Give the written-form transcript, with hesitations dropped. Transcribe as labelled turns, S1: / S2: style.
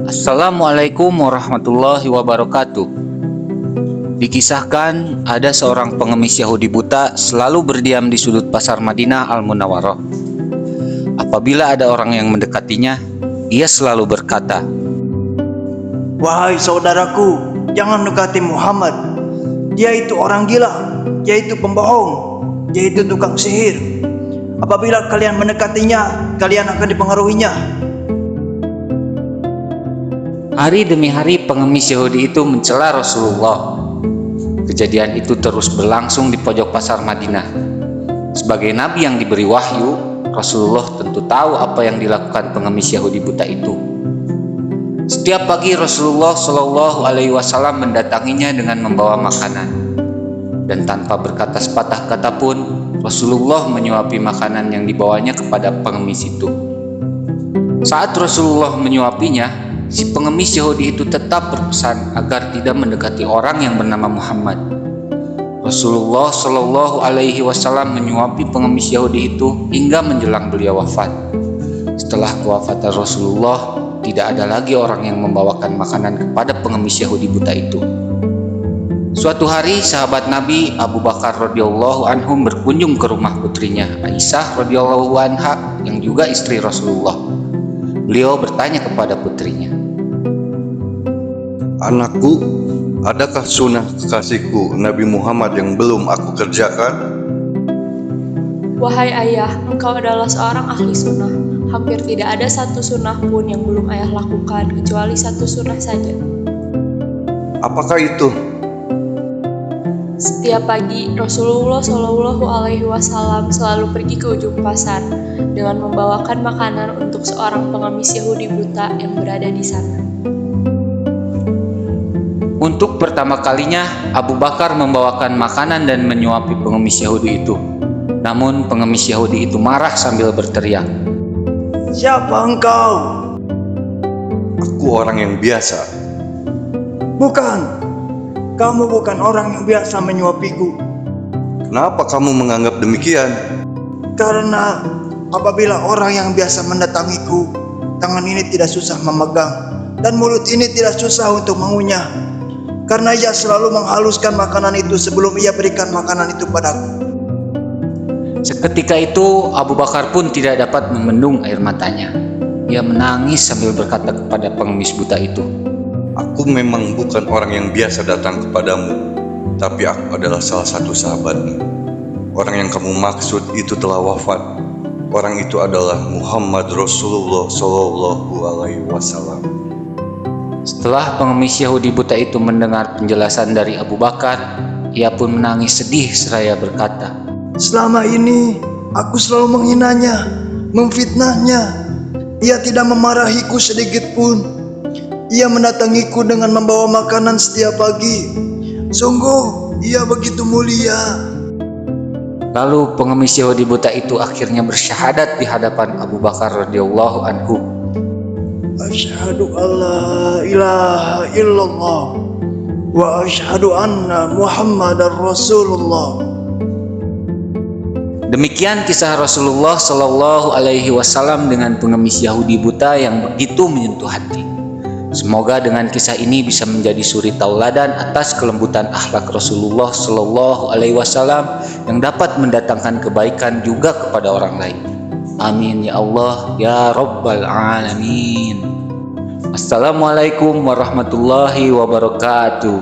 S1: Assalamualaikum warahmatullahi wabarakatuh. Dikisahkan ada seorang pengemis Yahudi buta selalu berdiam di sudut pasar Madinah Al-Munawwarah. Apabila ada orang yang mendekatinya, ia selalu berkata,
S2: "Wahai saudaraku, jangan dekati Muhammad. Dia itu orang gila, dia itu pembohong, dia itu tukang sihir. Apabila kalian mendekatinya, kalian akan dipengaruhinya."
S1: Hari demi hari pengemis Yahudi itu mencela Rasulullah. Kejadian itu terus berlangsung di pojok pasar Madinah. Sebagai nabi yang diberi wahyu, Rasulullah tentu tahu apa yang dilakukan pengemis Yahudi buta itu. Setiap pagi Rasulullah Shallallahu Alaihi Wasallam mendatanginya dengan membawa makanan, dan tanpa berkata sepatah kata pun Rasulullah menyuapi makanan yang dibawanya kepada pengemis itu. Saat Rasulullah menyuapinya, si pengemis Yahudi itu tetap berpesan agar tidak mendekati orang yang bernama Muhammad. Rasulullah Shallallahu Alaihi Wasallam menyuapi pengemis Yahudi itu hingga menjelang beliau wafat. Setelah kewafatan Rasulullah, tidak ada lagi orang yang membawakan makanan kepada pengemis Yahudi buta itu. Suatu hari sahabat Nabi Abu Bakar radhiyallahu anhu berkunjung ke rumah putrinya Aisyah radhiyallahu anha yang juga istri Rasulullah. Beliau bertanya kepada putrinya,
S3: "Anakku, adakah sunnah kekasihku Nabi Muhammad yang belum aku kerjakan?"
S4: Wahai ayah, engkau adalah seorang ahli sunnah. Hampir tidak ada satu sunnah pun yang belum ayah lakukan, kecuali satu sunnah saja.
S3: "Apakah itu?"
S4: Setiap pagi, Rasulullah Shallallahu Alaihi Wasallam selalu pergi ke ujung pasar dengan membawakan makanan untuk seorang pengemis Yahudi buta yang berada di sana.
S1: Untuk pertama kalinya, Abu Bakar membawakan makanan dan menyuapi pengemis Yahudi itu. Namun pengemis Yahudi itu marah sambil berteriak,
S2: "Siapa engkau?"
S3: "Aku orang yang biasa."
S2: "Bukan, kamu bukan orang yang biasa menyuapiku.
S3: "Kenapa kamu menganggap demikian?"
S2: Karena apabila orang yang biasa mendatangiku, tangan ini tidak susah memegang dan mulut ini tidak susah untuk mengunyah. Karena ia selalu menghaluskan makanan itu sebelum ia berikan makanan itu padaku."
S1: Seketika itu Abu Bakar pun tidak dapat membendung air matanya. Ia menangis sambil berkata kepada pengemis buta itu,
S3: "Aku memang bukan orang yang biasa datang kepadamu, tapi aku adalah salah satu sahabatmu. Orang yang kamu maksud itu telah wafat. Orang itu adalah Muhammad Rasulullah Shallallahu Alaihi Wasallam."
S1: Setelah pengemis Yahudi buta itu mendengar penjelasan dari Abu Bakar, ia pun menangis sedih seraya berkata,
S2: "Selama ini aku selalu menghinanya, memfitnahnya. Ia tidak memarahiku sedikit pun. Ia mendatangiku dengan membawa makanan setiap pagi. Sungguh ia begitu mulia."
S1: Lalu pengemis Yahudi buta itu akhirnya bersyahadat di hadapan Abu Bakar radhiyallahu anhu.
S2: "Asyhadu alla ilaha illallah wa asyhadu anna Muhammadar Rasulullah."
S1: Demikian kisah Rasulullah Shallallahu Alaihi Wasallam dengan pengemis Yahudi buta yang begitu menyentuh hati. Semoga dengan kisah ini bisa menjadi suri tauladan atas kelembutan akhlak Rasulullah Shallallahu Alaihi Wasallam yang dapat mendatangkan kebaikan juga kepada orang lain. Amin ya Allah ya Rabbal Alamin. Assalamualaikum warahmatullahi wabarakatuh.